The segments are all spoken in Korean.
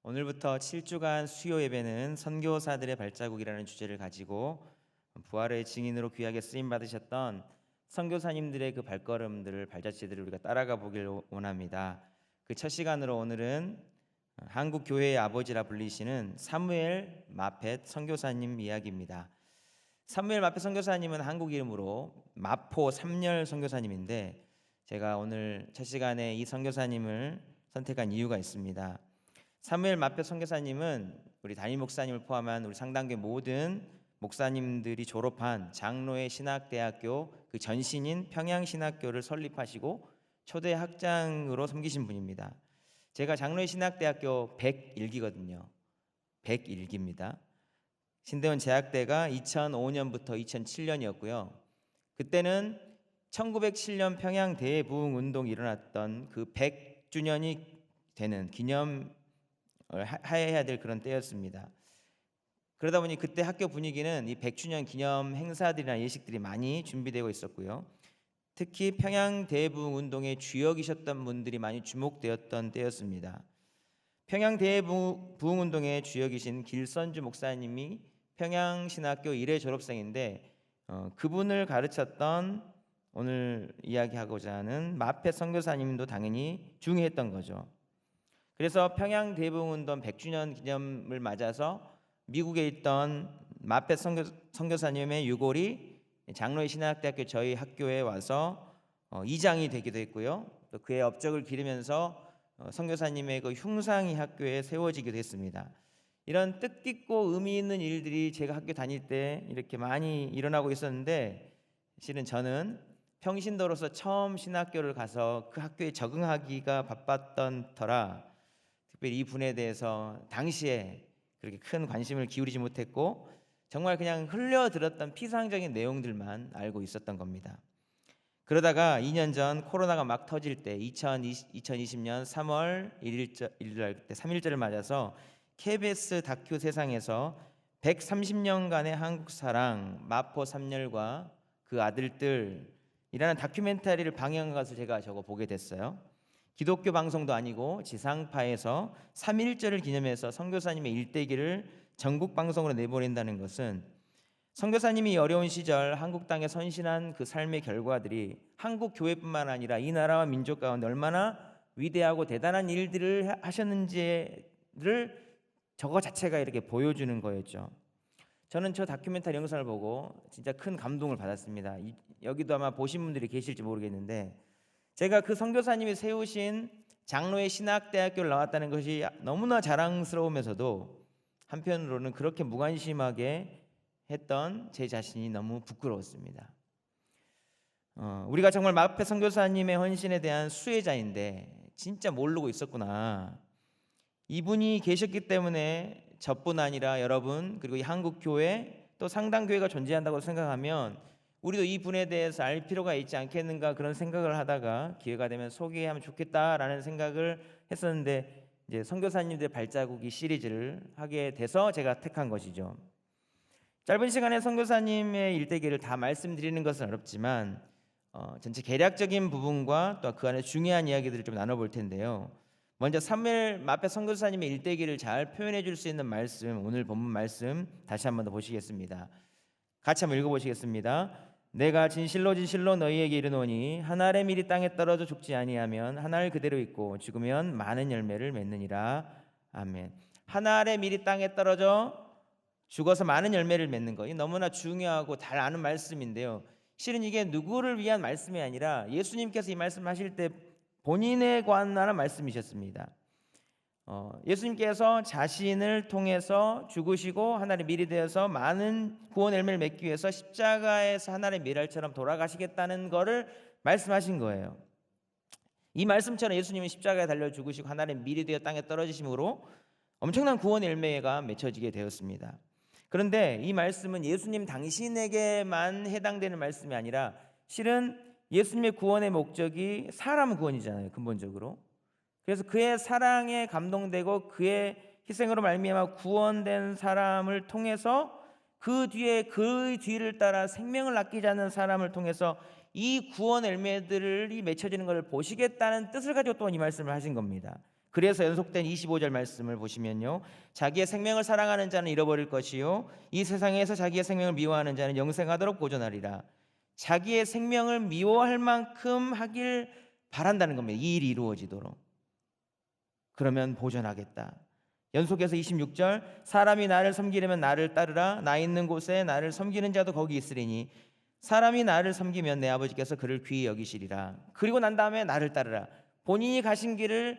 오늘부터 7주간 수요 예배는 선교사들의 발자국이라는 주제를 가지고 부활의 증인으로 귀하게 쓰임 받으셨던 선교사님들의 그 발걸음들을 발자취들을 우리가 따라가 보길 원합니다. 그 첫 시간으로 오늘은 한국 교회의 아버지라 불리시는 사무엘 마펫 선교사님 이야기입니다. 사무엘 마펫 선교사님은 한국 이름으로 마포 삼열 선교사님인데 제가 오늘 첫 시간에 이 선교사님을 선택한 이유가 있습니다. 사무엘 마펫 선교사님은 우리 담임 목사님을 포함한 우리 상당교회 모든 목사님들이 졸업한 장로의 신학대학교 그 전신인 평양신학교를 설립하시고 초대 학장으로 섬기신 분입니다. 제가 장로의 신학대학교 101기거든요. 101기입니다. 신대원 재학대가 2005년부터 2007년이었고요. 그때는 1907년 평양 대부흥운동이 일어났던 그 100주년이 되는 기념 해야 될 그런 때였습니다. 그러다 보니 그때 학교 분위기는 이 100주년 기념 행사들이나 예식들이 많이 준비되고 있었고요. 특히 평양 대부흥 운동의 주역이셨던 분들이 많이 주목되었던 때였습니다. 평양 대부흥 운동의 주역이신 길선주 목사님이 평양신학교 1회 졸업생인데 그분을 가르쳤던 오늘 이야기하고자 하는 마펫 선교사님도 당연히 중요했던 거죠. 그래서 평양 대부흥운동 100주년 기념을 맞아서 미국에 있던 마펫 선교사님의 유골이 장로의 신학대학교 저희 학교에 와서 이장이 되기도 했고요. 또 그의 업적을 기리면서 선교사님의 그 흉상이 학교에 세워지기도 했습니다. 이런 뜻깊고 의미 있는 일들이 제가 학교 다닐 때 이렇게 많이 일어나고 있었는데 실은 저는 평신도로서 처음 신학교를 가서 그 학교에 적응하기가 바빴던 터라 특별히 이 분에 대해서 당시에 그렇게 큰 관심을 기울이지 못했고 정말 그냥 흘려들었던 피상적인 내용들만 알고 있었던 겁니다. 그러다가 2년 전 코로나가 막 터질 때 2020년 3월 1일 때 3.1절을 맞아서 KBS 다큐 세상에서 130년간의 한국 사랑 마포 삼열과 그 아들들이라는 다큐멘터리를 방영한 것을 제가 보게 됐어요. 기독교 방송도 아니고 지상파에서 3.1절을 기념해서 선교사님의 일대기를 전국 방송으로 내보낸다는 것은 선교사님이 어려운 시절 한국 땅에 선신한 그 삶의 결과들이 한국 교회뿐만 아니라 이 나라와 민족 가운데 얼마나 위대하고 대단한 일들을 하셨는지를 저거 자체가 이렇게 보여주는 거였죠. 저는 저 다큐멘터리 영상을 보고 진짜 큰 감동을 받았습니다. 여기도 아마 보신 분들이 계실지 모르겠는데 제가 그 선교사님이 세우신 장로의 신학대학교를 나왔다는 것이 너무나 자랑스러우면서도 한편으로는 그렇게 무관심하게 했던 제 자신이 너무 부끄러웠습니다. 우리가 정말 마펫 선교사님의 헌신에 대한 수혜자인데 진짜 모르고 있었구나. 이분이 계셨기 때문에 저뿐 아니라 여러분 그리고 이 한국 교회 또 상당 교회가 존재한다고 생각하면 우리도 이 분에 대해서 알 필요가 있지 않겠는가 그런 생각을 하다가 기회가 되면 소개하면 좋겠다라는 생각을 했었는데 이제 선교사님들의 발자국이 시리즈를 하게 돼서 제가 택한 것이죠. 짧은 시간에 선교사님의 일대기를 다 말씀드리는 것은 어렵지만 전체 개략적인 부분과 또 그 안에 중요한 이야기들을 좀 나눠볼 텐데요. 먼저 사무엘 마펫 선교사님의 일대기를 잘 표현해 줄 수 있는 말씀, 오늘 본문 말씀 다시 한번 더 보시겠습니다. 같이 한번 읽어보시겠습니다. 내가 진실로 너희에게 이르노니 한 알의 밀이 땅에 떨어져 죽지 아니하면 한 알 그대로 있고 죽으면 많은 열매를 맺느니라. 아멘. 한 알의 밀이 땅에 떨어져 죽어서 많은 열매를 맺는 거, 이 너무나 중요하고 잘 아는 말씀인데요. 실은 이게 누구를 위한 말씀이 아니라 예수님께서 이 말씀을 하실 때 본인에 관한 말씀이셨습니다. 예수님께서 자신을 통해서 죽으시고 하나님의 밀이 되어서 많은 구원 열매를 맺기 위해서 십자가에서 하나님의 밀알처럼 돌아가시겠다는 것을 말씀하신 거예요. 이 말씀처럼 예수님이 십자가에 달려 죽으시고 하나님의 밀이 되어 땅에 떨어지심으로 엄청난 구원 열매가 맺혀지게 되었습니다. 그런데 이 말씀은 예수님 당신에게만 해당되는 말씀이 아니라 실은 예수님의 구원의 목적이 사람 구원이잖아요, 근본적으로. 그래서 그의 사랑에 감동되고 그의 희생으로 말미암아 구원된 사람을 통해서 그 뒤를 따라 생명을 아끼지 않는 사람을 통해서 이 구원 열매들이 맺혀지는 것을 보시겠다는 뜻을 가지고 또 이 말씀을 하신 겁니다. 그래서 연속된 25절 말씀을 보시면요, 자기의 생명을 사랑하는 자는 잃어버릴 것이요 이 세상에서 자기의 생명을 미워하는 자는 영생하도록 보존하리라. 자기의 생명을 미워할 만큼 하길 바란다는 겁니다. 이 일이 이루어지도록. 그러면 보존하겠다. 연속해서 26절, 사람이 나를 섬기려면 나를 따르라. 나 있는 곳에 나를 섬기는 자도 거기 있으리니 사람이 나를 섬기면 내 아버지께서 그를 귀히 여기시리라. 그리고 난 다음에 나를 따르라. 본인이 가신 길을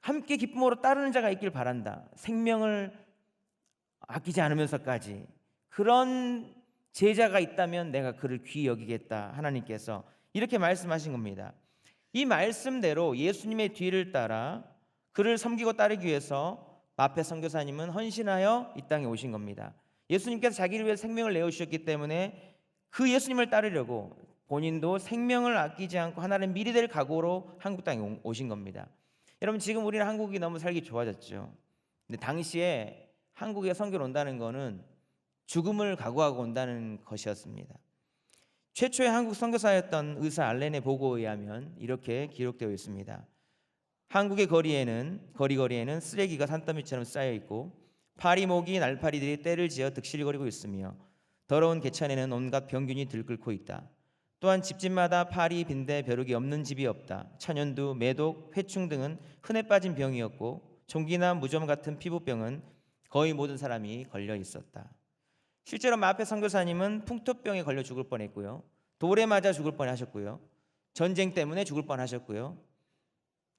함께 기쁨으로 따르는 자가 있길 바란다. 생명을 아끼지 않으면서까지. 그런 제자가 있다면 내가 그를 귀히 여기겠다. 하나님께서 이렇게 말씀하신 겁니다. 이 말씀대로 예수님의 뒤를 따라 그를 섬기고 따르기 위해서 마페 선교사님은 헌신하여 이 땅에 오신 겁니다. 예수님께서 자기를 위해 생명을 내어주셨기 때문에 그 예수님을 따르려고 본인도 생명을 아끼지 않고 하나님 미리 될 각오로 한국 땅에 오신 겁니다. 여러분, 지금 우리는 한국이 너무 살기 좋아졌죠. 근데 당시에 한국에 선교를 온다는 것은 죽음을 각오하고 온다는 것이었습니다. 최초의 한국 선교사였던 의사 알렌의 보고에 의하면 이렇게 기록되어 있습니다. 한국의 거리거리에는 쓰레기가 산더미처럼 쌓여 있고 파리 모기 날파리들이 떼를 지어 득실거리고 있으며 더러운 개천에는 온갖 병균이 들끓고 있다. 또한 집집마다 파리, 빈대, 벼룩이 없는 집이 없다. 천연두, 매독, 회충 등은 흔해 빠진 병이었고 종기나 무좀 같은 피부병은 거의 모든 사람이 걸려 있었다. 실제로 마페 선교사님은 풍토병에 걸려 죽을 뻔했고요, 돌에 맞아 죽을 뻔하셨고요, 전쟁 때문에 죽을 뻔하셨고요,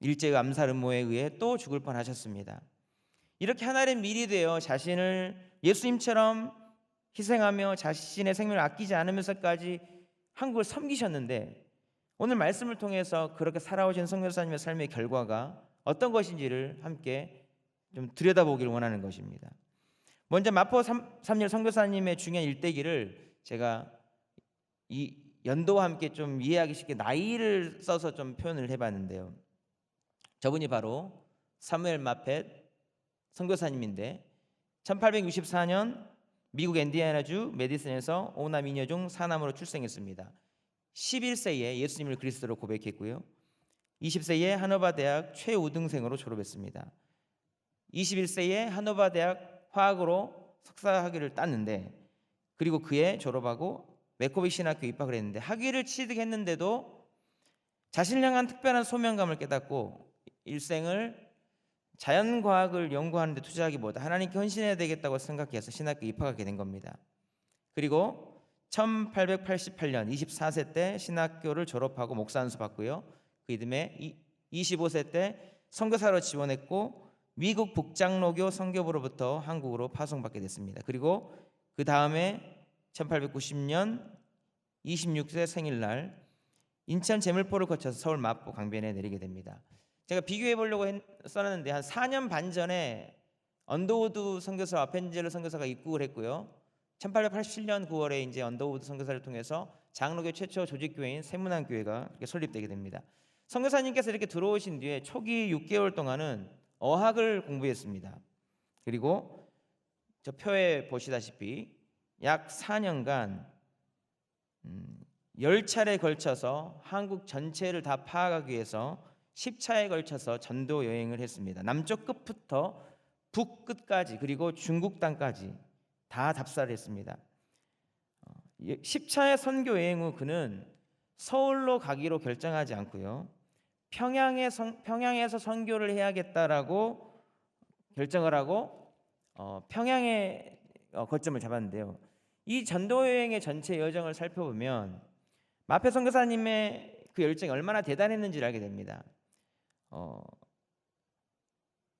일제 암살 음모에 의해 또 죽을 뻔하셨습니다. 이렇게 하나님 미리 되어 자신을 예수님처럼 희생하며 자신의 생명을 아끼지 않으면서까지 한국을 섬기셨는데, 오늘 말씀을 통해서 그렇게 살아오신 선교사님의 삶의 결과가 어떤 것인지를 함께 좀 들여다보기를 원하는 것입니다. 먼저 마포 3일 선교사님의 중요한 일대기를 제가 이 연도와 함께 좀 이해하기 쉽게 나이를 써서 좀 표현을 해봤는데요. 저분이 바로 사무엘 마펫 선교사님인데 1864년 미국 인디애나주 메디슨에서 오남 이녀 중 사남으로 출생했습니다. 11세에 예수님을 그리스도로 고백했고요, 20세에 하노바 대학 최우등생으로 졸업했습니다. 21세에 하노바 대학 화학으로 석사학위를 땄는데, 그리고 그해 졸업하고 메코비 신학교 입학을 했는데, 학위를 취득했는데도 자신을 향한 특별한 소명감을 깨닫고 일생을 자연과학을 연구하는 데 투자하기보다 하나님께 헌신해야 되겠다고 생각해서 신학교에 입학하게 된 겁니다. 그리고 1888년 24세 때 신학교를 졸업하고 목사 안수 받고요, 그 이듬해 25세 때 선교사로 지원했고 미국 북장로교 선교부로부터 한국으로 파송받게 됐습니다. 그리고 그 다음에 1890년 26세 생일날 인천 제물포를 거쳐서 서울 마포 강변에 내리게 됩니다. 제가 비교해 보려고 써놨는데 한 4년 반 전에 언더우드 선교사 아펜젤러 선교사가 입국을 했고요, 1887년 9월에 이제 언더우드 선교사를 통해서 장로교 최초 조직교회인 세문안교회가 설립되게 됩니다. 선교사님께서 이렇게 들어오신 뒤에 초기 6개월 동안은 어학을 공부했습니다. 그리고 저 표에 보시다시피 약 4년간 10차례에 걸쳐서 한국 전체를 다 파악하기 위해서 10차에 걸쳐서 전도 여행을 했습니다. 남쪽 끝부터 북 끝까지, 그리고 중국 땅까지 다 답사를 했습니다. 10차의 선교 여행 후 그는 서울로 가기로 결정하지 않고요, 평양에서 선교를 해야겠다라고 결정을 하고 평양에 거점을 잡았는데요. 이 전도 여행의 전체 여정을 살펴보면 마페 선교사님의 그 열정이 얼마나 대단했는지를 알게 됩니다.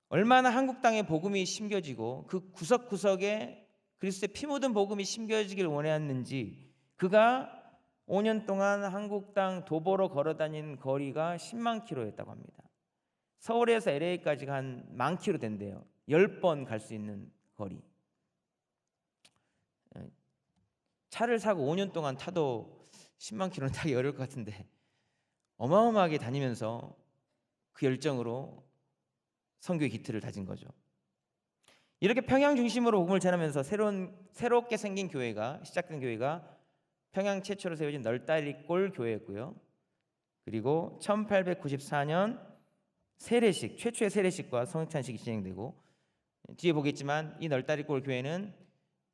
얼마나 한국 땅에 복음이 심겨지고 그 구석구석에 그리스도의 피 묻은 복음이 심겨지길 원했는지, 그가 5년 동안 한국 땅 도보로 걸어다닌 거리가 10만 킬로였다고 합니다. 서울에서 LA까지가 한 10,000 킬로 된대요. 10번 갈 수 있는 거리. 차를 사고 5년 동안 타도 10만 킬로는 타기 어려울 것 같은데 어마어마하게 다니면서 그 열정으로 선교의 기틀을 다진 거죠. 이렇게 평양 중심으로 복음을 전하면서 새롭게 생긴 교회가, 시작된 교회가 평양 최초로 세워진 널다리골 교회였고요, 그리고 1894년 세례식, 최초의 세례식과 성찬식이 진행되고, 뒤에 보겠지만 이 널다리골 교회는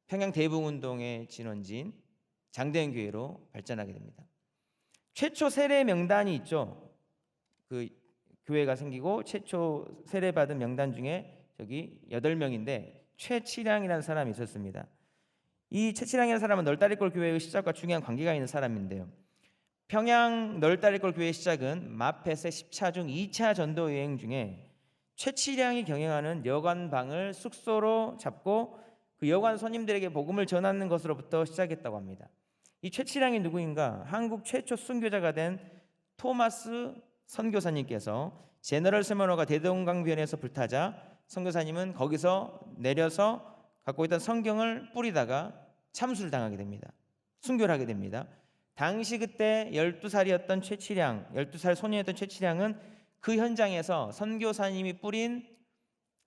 평양 대붕운동의 진원지인 장대현 교회로 발전하게 됩니다. 최초 세례 명단이 있죠. 그 교회가 생기고 최초 세례받은 명단 중에 저기 8명인데 최치량이라는 사람이 있었습니다. 이 최치량이라는 사람은 널다리골 교회의 시작과 중요한 관계가 있는 사람인데요. 평양 널다리골 교회의 시작은 마펫의 10차 중 2차 전도 여행 중에 최치량이 경영하는 여관방을 숙소로 잡고 그 여관 손님들에게 복음을 전하는 것으로부터 시작했다고 합니다. 이 최치량이 누구인가? 한국 최초 순교자가 된 토마스 선교사님께서 제너럴 세머너가 대동강변에서 불타자 선교사님은 거기서 내려서 갖고 있던 성경을 뿌리다가 참수를 당하게 됩니다. 순교를 하게 됩니다. 당시 그때 12살이었던 최치량, 12살 소년이었던 최치량은 그 현장에서 선교사님이 뿌린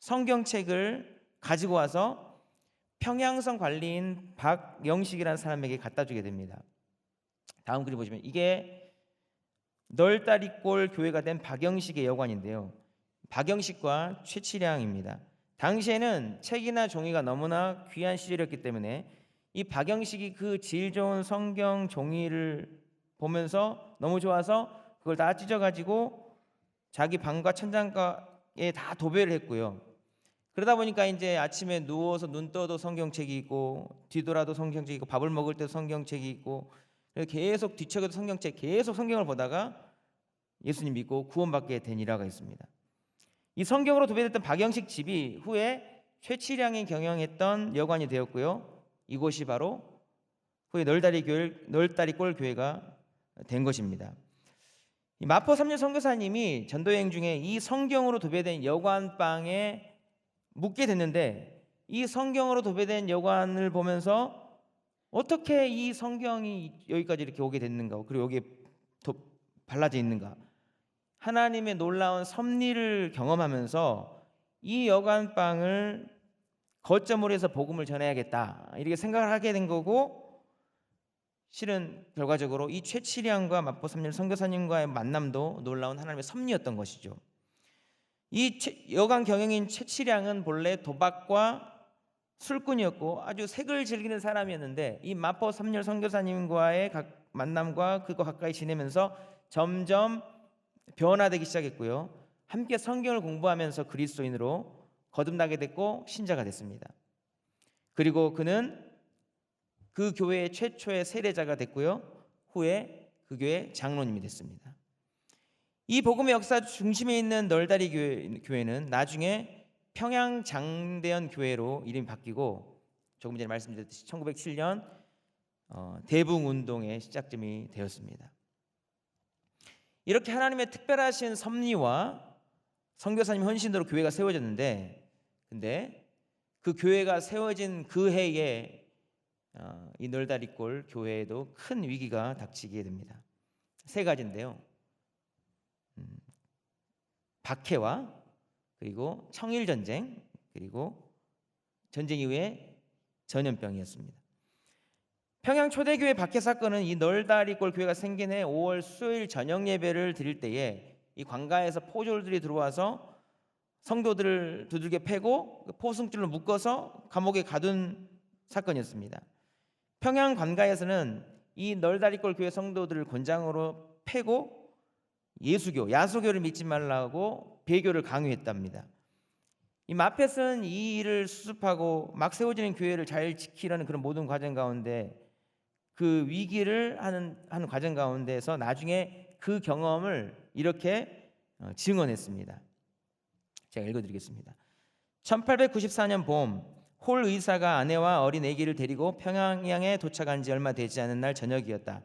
성경책을 가지고 와서 평양성 관리인 박영식이라는 사람에게 갖다 주게 됩니다. 다음 그림 보시면 이게 널다리골 교회가 된 박영식의 여관인데요. 박영식과 최치량입니다. 당시에는 책이나 종이가 너무나 귀한 시절이었기 때문에 이 박영식이 그 질 좋은 성경 종이를 보면서 너무 좋아서 그걸 다 찢어가지고 자기 방과 천장가에 다 도배를 했고요. 그러다 보니까 이제 아침에 누워서 눈 떠도 성경책이 있고 뒤돌아도 성경책이 있고 밥을 먹을 때도 성경책이 있고 계속 뒤척여도 성경책, 계속 성경을 보다가 예수님 믿고 구원받게 된 일화가 있습니다. 이 성경으로 도배됐던 박영식 집이 후에 최치량이 경영했던 여관이 되었고요. 이곳이 바로 후에 널다리골 교회가 된 것입니다. 이 마포 3년 선교사님이 전도여행 중에 이 성경으로 도배된 여관방에 묵게 됐는데 이 성경으로 도배된 여관을 보면서 어떻게 이 성경이 여기까지 이렇게 오게 됐는가, 그리고 여기에 발라져 있는가, 하나님의 놀라운 섭리를 경험하면서 이 여관방을 거점으로 해서 복음을 전해야겠다 이렇게 생각을 하게 된 거고, 실은 결과적으로 이 최치량과 마포 3년 선교사님과의 만남도 놀라운 하나님의 섭리였던 것이죠. 이 여관 경영인 최치량은 본래 도박과 술꾼이었고 아주 색을 즐기는 사람이었는데 이 마포 3년 선교사님과의 만남과 그거 가까이 지내면서 점점 변화되기 시작했고요. 함께 성경을 공부하면서 그리스도인으로 거듭나게 됐고 신자가 됐습니다. 그리고 그는 그 교회의 최초의 세례자가 됐고요. 후에 그 교회 장로님이 됐습니다. 이 복음의 역사 중심에 있는 널다리 교회는 나중에 평양 장대현 교회로 이름이 바뀌고 조금 전에 말씀드렸듯이 1907년 대붕운동의 시작점이 되었습니다. 이렇게 하나님의 특별하신 섭리와 선교사님 헌신으로 교회가 세워졌는데, 근데 그 교회가 세워진 그 해에 이 널다리골 교회에도 큰 위기가 닥치게 됩니다. 세 가지인데요. 박해와 그리고 청일전쟁, 그리고 전쟁 이후에 전염병이었습니다. 평양 초대교회 박해 사건은 이 널다리골 교회가 생긴 해 5월 수요일 저녁 예배를 드릴 때에 이 관가에서 포졸들이 들어와서 성도들을 두들겨 패고 포승줄로 묶어서 감옥에 가둔 사건이었습니다. 평양 관가에서는 이 널다리골 교회 성도들을 곤장으로 패고 야소교를 믿지 말라고 배교를 강요했답니다. 이 마펫은 이 일을 수습하고 막 세워지는 교회를 잘 지키려는 그런 모든 과정 가운데 그 위기를 하는 과정 가운데서 나중에 그 경험을 이렇게 증언했습니다. 제가 읽어드리겠습니다. 1894년 봄, 홀 의사가 아내와 어린 아기를 데리고 평양에 도착한 지 얼마 되지 않은 날 저녁이었다.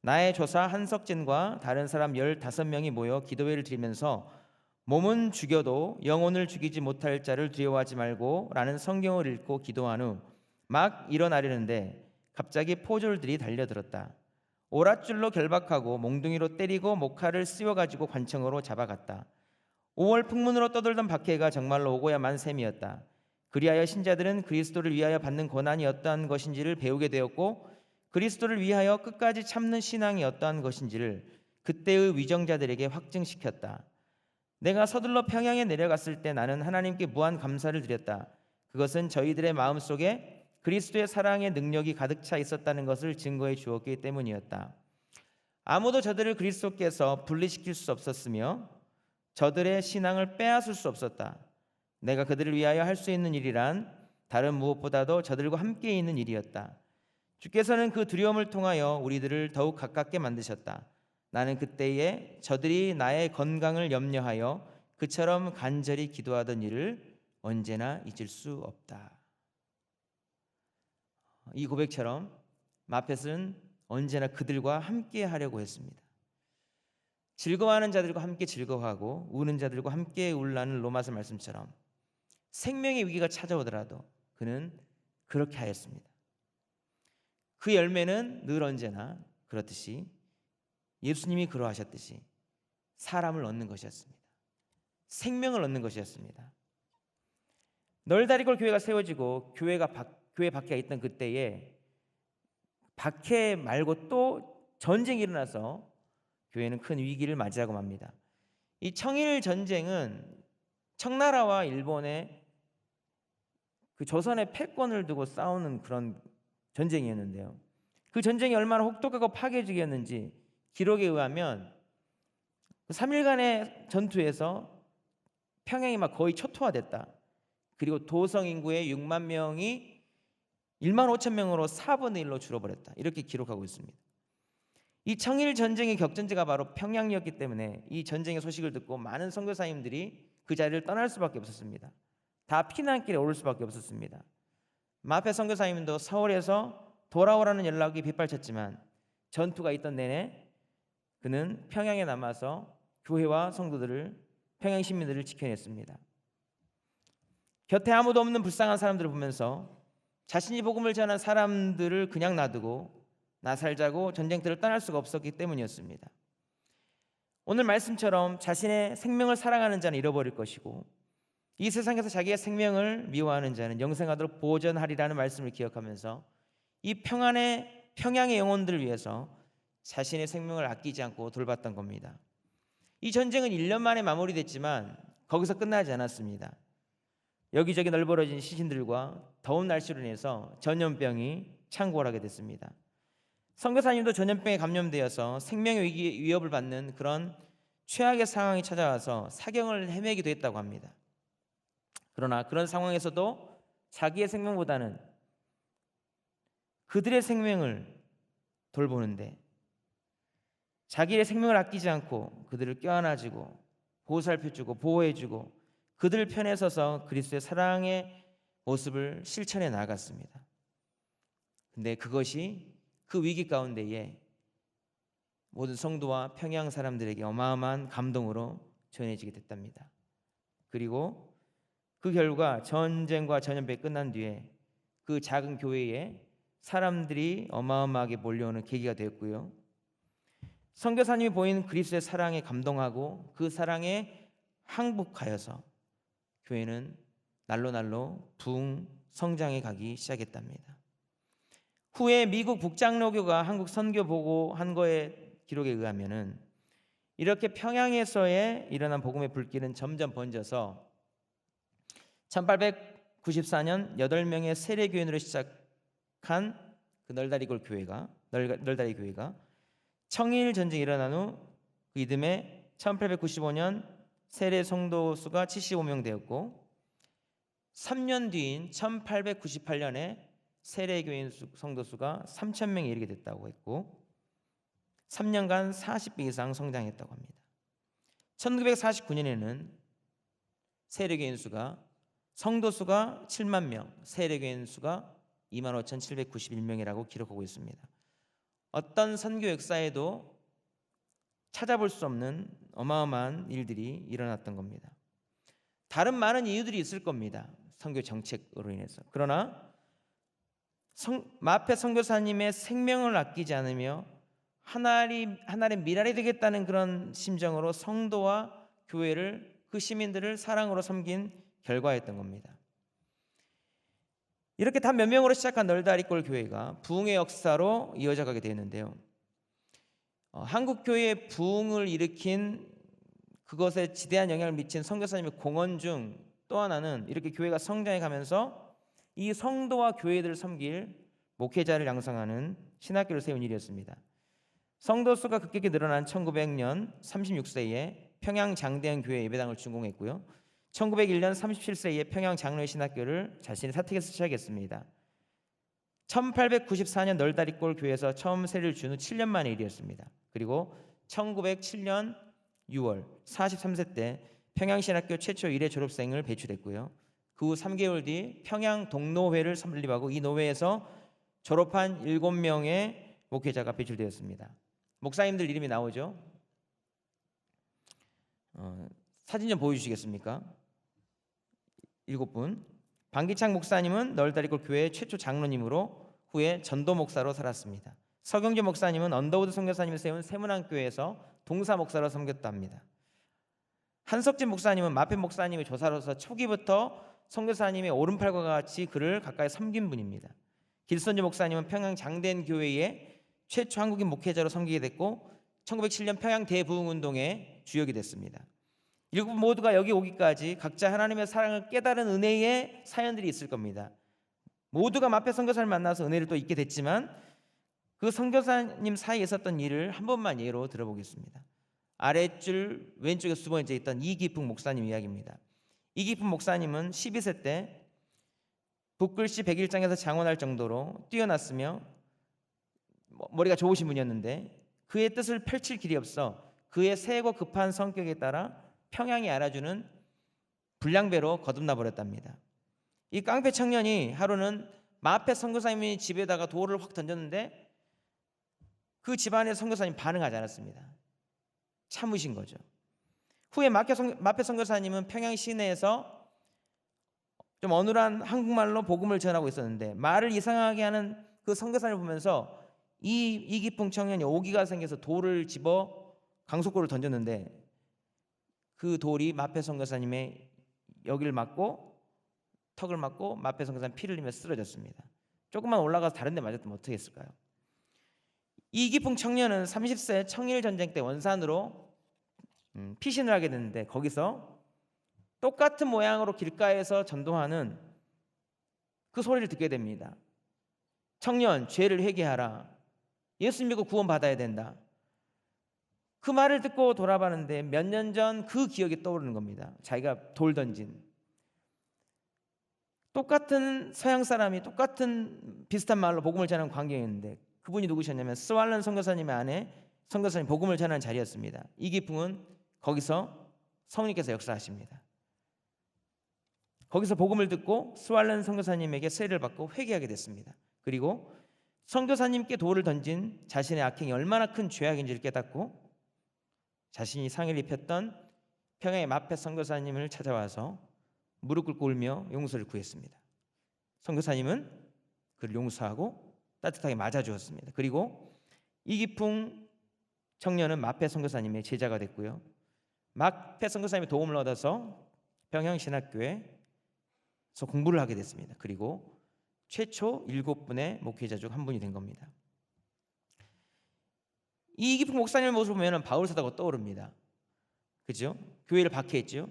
나의 조사 한석진과 다른 사람 15명이 모여 기도회를 드리면서 몸은 죽여도 영혼을 죽이지 못할 자를 두려워하지 말고 라는 성경을 읽고 기도한 후 막 일어나려는데 갑자기 포졸들이 달려들었다. 오랏줄로 결박하고 몽둥이로 때리고 목칼을 씌워가지고 관청으로 잡아갔다. 5월 풍문으로 떠돌던 박해가 정말로 오고야만 셈이었다. 그리하여 신자들은 그리스도를 위하여 받는 고난이 어떠한 것인지를 배우게 되었고 그리스도를 위하여 끝까지 참는 신앙이 어떠한 것인지를 그때의 위정자들에게 확증시켰다. 내가 서둘러 평양에 내려갔을 때 나는 하나님께 무한 감사를 드렸다. 그것은 저희들의 마음속에 그리스도의 사랑의 능력이 가득 차 있었다는 것을 증거해 주었기 때문이었다. 아무도 저들을 그리스도께서 분리시킬 수 없었으며 저들의 신앙을 빼앗을 수 없었다. 내가 그들을 위하여 할 수 있는 일이란 다른 무엇보다도 저들과 함께 있는 일이었다. 주께서는 그 두려움을 통하여 우리들을 더욱 가깝게 만드셨다. 나는 그때에 저들이 나의 건강을 염려하여 그처럼 간절히 기도하던 일을 언제나 잊을 수 없다. 이 고백처럼 마펫은 언제나 그들과 함께 하려고 했습니다. 즐거워하는 자들과 함께 즐거워하고 우는 자들과 함께 울라는 로마서 말씀처럼 생명의 위기가 찾아오더라도 그는 그렇게 하였습니다. 그 열매는 늘 언제나 그렇듯이 예수님이 그러하셨듯이 사람을 얻는 것이었습니다. 생명을 얻는 것이었습니다. 널다리골 교회가 세워지고 교회 밖에 있던 그때에 박해 말고 또 전쟁이 일어나서 교회는 큰 위기를 맞이하고 맙니다. 이 청일 전쟁은 청나라와 일본의 그 조선의 패권을 두고 싸우는 그런 전쟁이었는데요. 그 전쟁이 얼마나 혹독하고 파괴적이었는지 기록에 의하면 3일간의 전투에서 평양이 막 거의 초토화됐다. 그리고 도성 인구의 6만 명이 1만 5천 명으로 4분의 1로 줄어버렸다. 이렇게 기록하고 있습니다. 이 청일 전쟁의 격전지가 바로 평양이었기 때문에 이 전쟁의 소식을 듣고 많은 선교사님들이 그 자리를 떠날 수밖에 없었습니다. 다 피난길에 오를 수밖에 없었습니다. 마페 선교사님도 서울에서 돌아오라는 연락이 빗발쳤지만 전투가 있던 내내 그는 평양에 남아서 교회와 성도들을, 평양 시민들을 지켜냈습니다. 곁에 아무도 없는 불쌍한 사람들을 보면서 자신이 복음을 전한 사람들을 그냥 놔두고 나 살자고 전쟁터를 떠날 수가 없었기 때문이었습니다. 오늘 말씀처럼 자신의 생명을 사랑하는 자는 잃어버릴 것이고 이 세상에서 자기의 생명을 미워하는 자는 영생하도록 보존하리라는 말씀을 기억하면서 이 평양의 영혼들을 위해서 자신의 생명을 아끼지 않고 돌봤던 겁니다. 이 전쟁은 1년 만에 마무리됐지만 거기서 끝나지 않았습니다. 여기저기 널브러진 시신들과 더운 날씨로 인해서 전염병이 창궐하게 됐습니다. 선교사님도 전염병에 감염되어서 생명의 위협을 받는 그런 최악의 상황이 찾아와서 사경을 헤매기도 했다고 합니다. 그러나 그런 상황에서도 자기의 생명보다는 그들의 생명을 돌보는데 자기의 생명을 아끼지 않고 그들을 껴안아주고 보살펴주고 보호해주고 그들 편에 서서 그리스도의 사랑의 모습을 실천해 나갔습니다. 근데 그것이 그 위기 가운데에 모든 성도와 평양 사람들에게 어마어마한 감동으로 전해지게 됐답니다. 그리고 그 결과 전쟁과 전염병이 끝난 뒤에 그 작은 교회에 사람들이 어마어마하게 몰려오는 계기가 되었고요. 선교사님이 보인 그리스도의 사랑에 감동하고 그 사랑에 항복하여서 교회는 날로 부흥 성장해 가기 시작했답니다. 후에 미국 북장로교가 한국 선교 보고한 거에 기록에 의하면은 이렇게 평양에서의 일어난 복음의 불길은 점점 번져서 1894년 8명의 세례교인으로 시작한 그 널다리 교회가 청일 전쟁이 일어난 후 그 이듬해 1895년 세례 성도 수가 75명 되었고 3년 뒤인 1898년에 세례교인 성도 수가 3,000명에 이르게 됐다고 했고 3년간 40배 이상 성장했다고 합니다. 1949년에는 세례교인 수가 성도 수가 7만 명, 세례교인 수가 25,791명이라고 기록하고 있습니다. 어떤 선교 역사에도 찾아볼 수 없는 어마어마한 일들이 일어났던 겁니다. 다른 많은 이유들이 있을 겁니다. 선교 정책으로 인해서. 그러나 마페 선교사님의 생명을 아끼지 않으며 하나님의 미랄이 되겠다는 그런 심정으로 성도와 교회를, 그 시민들을 사랑으로 섬긴 결과였던 겁니다. 이렇게 단 몇 명으로 시작한 널다리골 교회가 부흥의 역사로 이어져 가게 되었는데요. 한국 교회의 부흥을 일으킨 그것에 지대한 영향을 미친 선교사님의 공헌 중 또 하나는 이렇게 교회가 성장해 가면서 이 성도와 교회들을 섬길 목회자를 양성하는 신학교를 세운 일이었습니다. 성도 수가 급격히 늘어난 1900년 36세에 평양 장대현 교회 예배당을 준공했고요. 1901년 37세에 평양 장로의 신학교를 자신의 사택에서 시작했습니다. 1894년 널다리골 교회에서 처음 세를 준 후 7년 만의 일이었습니다. 그리고 1907년 6월 43세 때 평양신학교 최초 1회 졸업생을 배출했고요. 그 후 3개월 뒤 평양 동노회를 설립하고 이 노회에서 졸업한 7명의 목회자가 배출되었습니다. 목사님들 이름이 나오죠. 사진 좀 보여주시겠습니까? 7분. 방기창 목사님은 널다리골 교회 최초 장로님으로 후에 전도 목사로 살았습니다. 서경재 목사님은 언더우드 선교사님이 세운 세문안교회에서 동사 목사로 섬겼다 합니다. 한석진 목사님은 마페 목사님의 조사로서 초기부터 선교사님의 오른팔과 같이 그를 가까이 섬긴 분입니다. 길선주 목사님은 평양 장대현 교회의 최초 한국인 목회자로 섬기게 됐고 1907년 평양 대부흥운동의 주역이 됐습니다. 7분 모두가 여기 오기까지 각자 하나님의 사랑을 깨달은 은혜의 사연들이 있을 겁니다. 모두가 마페 선교사를 만나서 은혜를 또 잊게 됐지만 그 선교사님 사이에 있었던 일을 한 번만 예로 들어보겠습니다. 아랫줄 왼쪽에 두 번째 있던 이기풍 목사님 이야기입니다. 이기풍 목사님은 12세 때 붓글씨 101장에서 장원할 정도로 뛰어났으며 머리가 좋으신 분이었는데 그의 뜻을 펼칠 길이 없어 그의 세고 급한 성격에 따라 평양이 알아주는 불량배로 거듭나 버렸답니다. 이 깡패 청년이 하루는 마페 선교사님이 집에다가 돌을 확 던졌는데 그 집안의 선교사님 반응하지 않았습니다. 참으신 거죠. 후에 마페 선교사님은 평양 시내에서 좀 어눌한 한국말로 복음을 전하고 있었는데 말을 이상하게 하는 그 선교사님을 보면서 이 이기풍 청년이 오기가 생겨서 돌을 집어 강속구를 던졌는데 그 돌이 마페 선교사님의 여기를 맞고 턱을 맞고 마페 선교사님 피를 흘리며 쓰러졌습니다. 조금만 올라가서 다른 데 맞았으면 어떻게 했을까요? 이기풍 청년은 30세 청일전쟁 때 원산으로 피신을 하게 됐는데 거기서 똑같은 모양으로 길가에서 전도하는 그 소리를 듣게 됩니다. 청년, 죄를 회개하라. 예수 믿고 구원받아야 된다. 그 말을 듣고 돌아봤는데 몇 년 전 그 기억이 떠오르는 겁니다. 자기가 돌 던진 똑같은 서양 사람이 똑같은 비슷한 말로 복음을 전하는 광경이었는데 그분이 누구셨냐면 스왈런 선교사님의 아내 선교사님 복음을 전하는 자리였습니다. 이기풍은 거기서 성령께서 역사하십니다. 거기서 복음을 듣고 스왈런 선교사님에게 세례를 받고 회개하게 됐습니다. 그리고 선교사님께 돌을 던진 자신의 악행이 얼마나 큰 죄악인지를 깨닫고 자신이 상해를 입혔던 평양의 마페 선교사님을 찾아와서 무릎 꿇고 울며 용서를 구했습니다. 선교사님은 그를 용서하고 따뜻하게 맞아주었습니다. 그리고 이기풍 청년은 마페 선교사님의 제자가 됐고요. 마페 선교사님의 도움을 얻어서 평양신학교에서 공부를 하게 됐습니다. 그리고 최초 7분의 목회자 중 한 분이 된 겁니다. 이 이기풍 목사님의 모습을 보면 바울 사도가 떠오릅니다. 그죠? 교회를 박해했죠.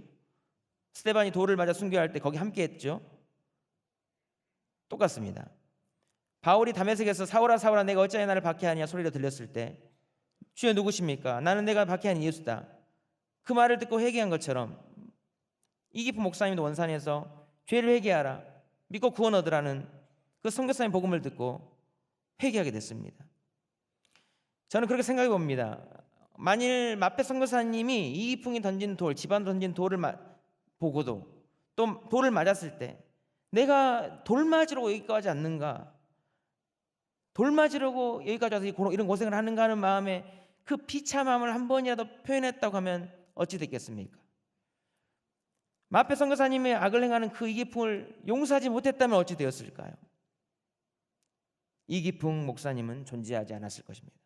스데반이 돌을 맞아 순교할 때 거기 함께했죠. 똑같습니다. 바울이 다메섹에서 사울아 사울아 내가 어찌하여 나를 박해하냐 소리가 들렸을 때 주여 누구십니까? 나는 내가 박해한 예수다. 그 말을 듣고 회개한 것처럼 이기풍 목사님도 원산에서 죄를 회개하라 믿고 구원 얻으라는 그 선교사님 복음을 듣고 회개하게 됐습니다. 저는 그렇게 생각해 봅니다. 만일 마페 선교사님이 이기풍이 던진 돌, 집안으로 던진 돌을 보고도 또 돌을 맞았을 때 내가 돌 맞으려고 여기까지 왔는가, 돌 맞으려고 여기까지 와서 이런 고생을 하는가 하는 마음에 그 비참함을 한 번이라도 표현했다고 하면 어찌 됐겠습니까? 마페 선교사님의 악을 행하는 그 이기풍을 용서하지 못했다면 어찌 되었을까요? 이기풍 목사님은 존재하지 않았을 것입니다.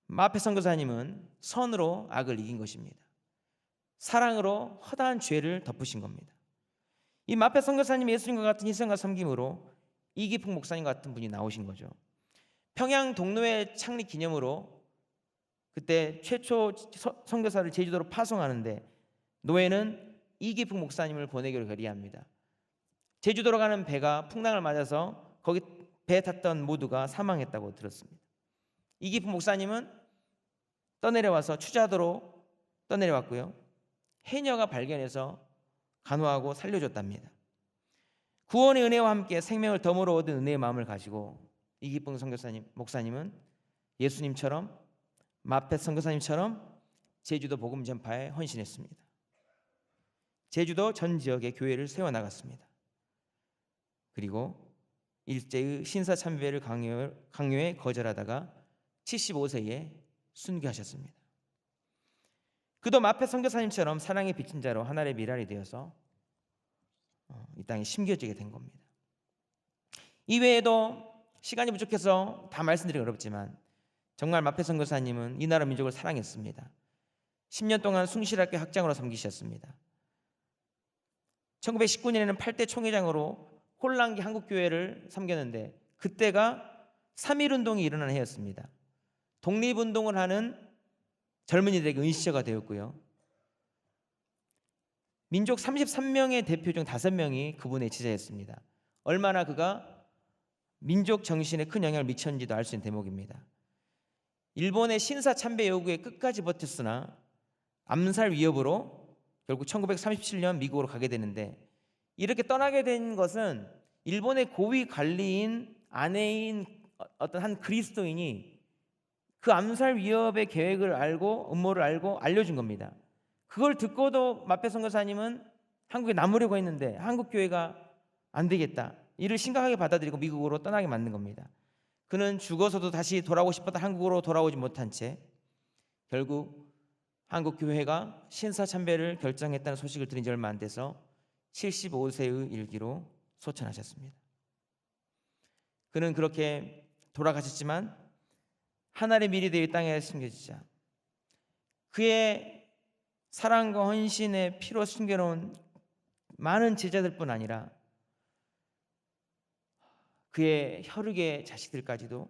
마페 선교사님은 선으로 악을 이긴 것입니다. 사랑으로 허다한 죄를 덮으신 겁니다. 이 마페 선교사님 예수님과 같은 희생과 섬김으로 이기풍 목사님 같은 분이 나오신 거죠. 평양 동노회 창립 기념으로 그때 최초 선교사를 제주도로 파송하는데 노예는 이기풍 목사님을 보내기로 결의합니다. 제주도로 가는 배가 풍랑을 맞아서 거기 배에 탔던 모두가 사망했다고 들었습니다. 이기풍 목사님은 떠내려와서 추자도로 떠내려왔고요. 해녀가 발견해서 간호하고 살려줬답니다. 구원의 은혜와 함께 생명을 덤으로 얻은 은혜의 마음을 가지고 이기풍 목사님은 예수님처럼 마펫 선교사님처럼 제주도 복음 전파에 헌신했습니다. 제주도 전 지역에 교회를 세워나갔습니다. 그리고 일제의 신사참배를 강요에 거절하다가 75세에 순교하셨습니다. 그도 마펫 선교사님처럼 사랑의 빚진 자로 하늘의 미랄이 되어서 이 땅에 심겨지게 된 겁니다. 이외에도 시간이 부족해서 다 말씀드리기 어렵지만 정말 마펫 선교사님은 이 나라 민족을 사랑했습니다. 10년 동안 숭실학교 학장으로 섬기셨습니다. 1919년에는 8대 총회장으로 홀랑기 한국교회를 섬겼는데 그때가 3.1운동이 일어나는 해였습니다. 독립운동을 하는 젊은이들에게 은시처가 되었고요. 민족 33명의 대표 중 5명이 그분의 지자였습니다. 얼마나 그가 민족 정신에 큰 영향을 미쳤는지도 알 수 있는 대목입니다. 일본의 신사 참배 요구에 끝까지 버텼으나 암살 위협으로 결국 1937년 미국으로 가게 되는데 이렇게 떠나게 된 것은 일본의 고위 관리인 아내인 어떤 한 그리스도인이 그 암살 위협의 계획을 알고 음모를 알고 알려준 겁니다. 그걸 듣고도 마펫 선교사님은 한국에 남으려고 했는데 한국 교회가 안 되겠다. 이를 심각하게 받아들이고 미국으로 떠나게 만든 겁니다. 그는 죽어서도 다시 돌아오고 싶었다 한국으로 돌아오지 못한 채 결국 한국 교회가 신사참배를 결정했다는 소식을 들은 지 얼마 안 돼서 75세의 일기로 소천하셨습니다. 그는 그렇게 돌아가셨지만 하늘의 미리되어 이 땅에 숨겨지자 그의 사랑과 헌신의 피로 숨겨놓은 많은 제자들뿐 아니라 그의 혈육의 자식들까지도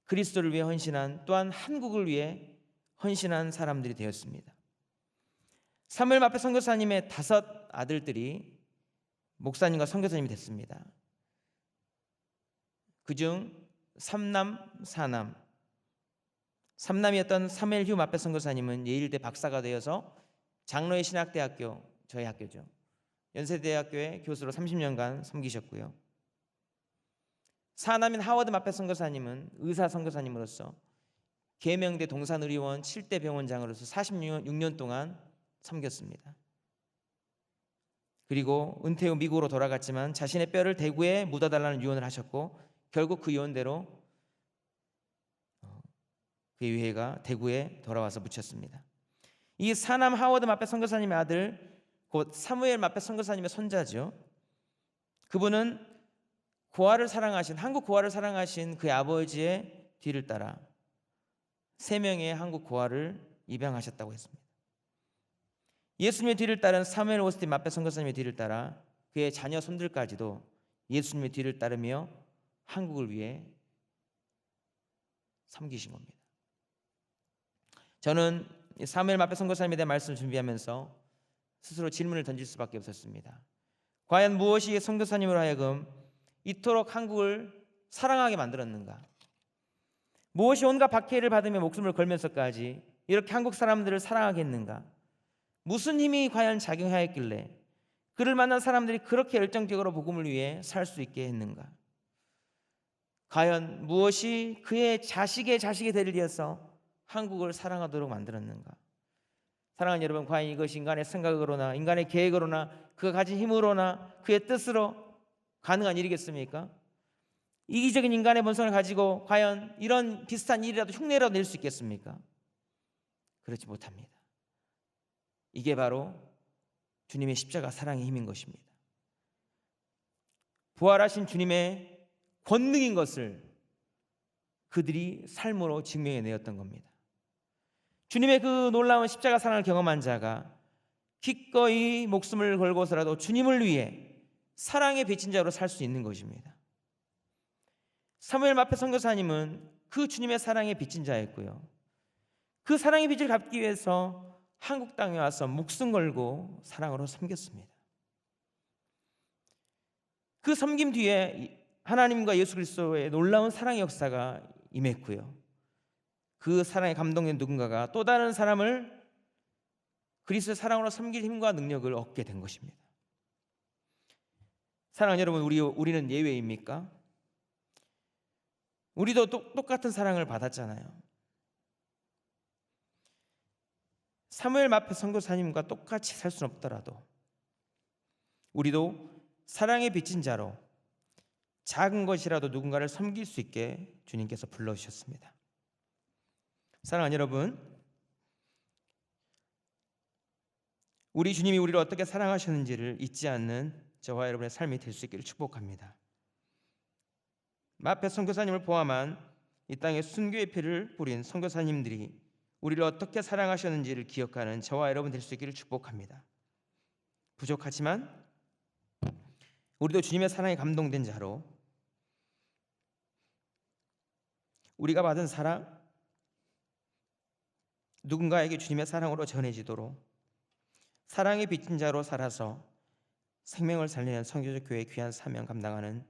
그리스도를 위해 헌신한 또한 한국을 위해 헌신한 사람들이 되었습니다. 사무엘 마펫 선교사님의 5 아들들이 목사님과 선교사님이 됐습니다. 그중 3남 4남 3남이었던 사무엘 휴 마펫 선교사님은 예일대 박사가 되어서 장로의 신학대학교 저희 학교죠. 연세대학교의 교수로 30년간 섬기셨고요. 4남인 하워드 마펫 선교사님은 의사 선교사님으로서 계명대 동산의료원 7대 병원장으로서 46년 동안 섬겼습니다. 그리고 은퇴 후 미국으로 돌아갔지만 자신의 뼈를 대구에 묻어달라는 유언을 하셨고 결국 그 유언대로 그의 유해가 대구에 돌아와서 묻혔습니다. 이 4남 하워드 마펫 선교사님의 아들 곧 사무엘 마펫 선교사님의 손자죠. 그분은 고아를 사랑하신 한국 고아를 사랑하신 그의 아버지의 뒤를 따라 3명의 한국 고아를 입양하셨다고 했습니다. 예수님의 뒤를 따른 사무엘 오스틴 마펫 선교사님의 뒤를 따라 그의 자녀 손들까지도 예수님의 뒤를 따르며 한국을 위해 섬기신 겁니다. 저는 사무엘 마펫 선교사님에 대한 말씀을 준비하면서 스스로 질문을 던질 수밖에 없었습니다. 과연 무엇이 선교사님으로 하여금 이토록 한국을 사랑하게 만들었는가? 무엇이 온갖 박해를 받으며 목숨을 걸면서까지 이렇게 한국 사람들을 사랑하게 했는가? 무슨 힘이 과연 작용하였길래 그를 만난 사람들이 그렇게 열정적으로 복음을 위해 살 수 있게 했는가? 과연 무엇이 그의 자식의 자식의 대를 이어서 한국을 사랑하도록 만들었는가? 사랑하는 여러분, 과연 이것이 인간의 생각으로나 인간의 계획으로나 그가 가진 힘으로나 그의 뜻으로 가능한 일이겠습니까? 이기적인 인간의 본성을 가지고 과연 이런 비슷한 일이라도 흉내라도 낼 수 있겠습니까? 그렇지 못합니다. 이게 바로 주님의 십자가 사랑의 힘인 것입니다. 부활하신 주님의 권능인 것을 그들이 삶으로 증명해내었던 겁니다. 주님의 그 놀라운 십자가 사랑을 경험한 자가 기꺼이 목숨을 걸고서라도 주님을 위해 사랑의 빚진 자로 살 수 있는 것입니다. 사무엘 마펫 선교사님은 그 주님의 사랑의 빚진 자였고요. 그 사랑의 빚을 갚기 위해서 한국 땅에 와서 목숨 걸고 사랑으로 섬겼습니다. 그 섬김 뒤에 하나님과 예수 그리스도의 놀라운 사랑의 역사가 임했고요. 그 사랑에 감동된 누군가가 또 다른 사람을 그리스도의 사랑으로 섬길 힘과 능력을 얻게 된 것입니다. 사랑하는 여러분, 우리는 예외입니까? 우리도 똑같은 사랑을 받았잖아요. 사무엘 마페 선교사님과 똑같이 살 수는 없더라도 우리도 사랑의 빚진 자로 작은 것이라도 누군가를 섬길 수 있게 주님께서 불러주셨습니다. 사랑하는 여러분, 우리 주님이 우리를 어떻게 사랑하셨는지를 잊지 않는 저와 여러분의 삶이 될 수 있기를 축복합니다. 마페 선교사님을 포함한 이 땅에 순교의 피를 뿌린 선교사님들이 우리를 어떻게 사랑하셨는지를 기억하는 저와 여러분 될 수 있기를 축복합니다. 부족하지만 우리도 주님의 사랑에 감동된 자로 우리가 받은 사랑, 누군가에게 주님의 사랑으로 전해지도록 사랑의 빚진 자로 살아서 생명을 살리는 선교적 교회의 귀한 사명 감당하는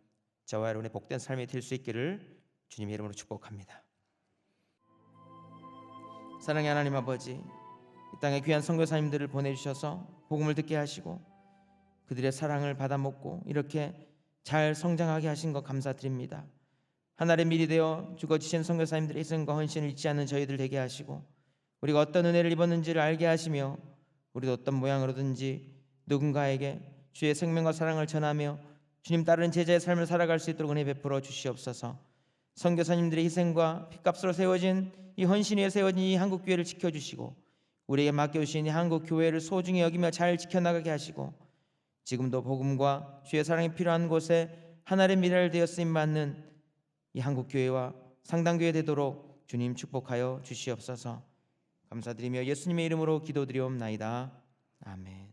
저와 여러분의 복된 삶이 될 수 있기를 주님의 이름으로 축복합니다. 사랑의 하나님 아버지, 이 땅에 귀한 선교사님들을 보내주셔서 복음을 듣게 하시고 그들의 사랑을 받아먹고 이렇게 잘 성장하게 하신 것 감사드립니다. 하나님의 밀이 되어 죽어지신 선교사님들의 희생과 헌신을 잊지 않는 저희들 되게 하시고 우리가 어떤 은혜를 입었는지를 알게 하시며 우리도 어떤 모양으로든지 누군가에게 주의 생명과 사랑을 전하며 주님 따르는 제자의 삶을 살아갈 수 있도록 은혜 베풀어 주시옵소서. 선교사님들의 희생과 피값으로 세워진 이 헌신 위에 세워진 이 한국교회를 지켜주시고 우리에게 맡겨주신 이 한국교회를 소중히 여기며 잘 지켜나가게 하시고 지금도 복음과 주의 사랑이 필요한 곳에 하나님의 미랄 되어 쓰임받는 이 한국교회와 상당교회 되도록 주님 축복하여 주시옵소서. 감사드리며 예수님의 이름으로 기도드리옵나이다. 아멘.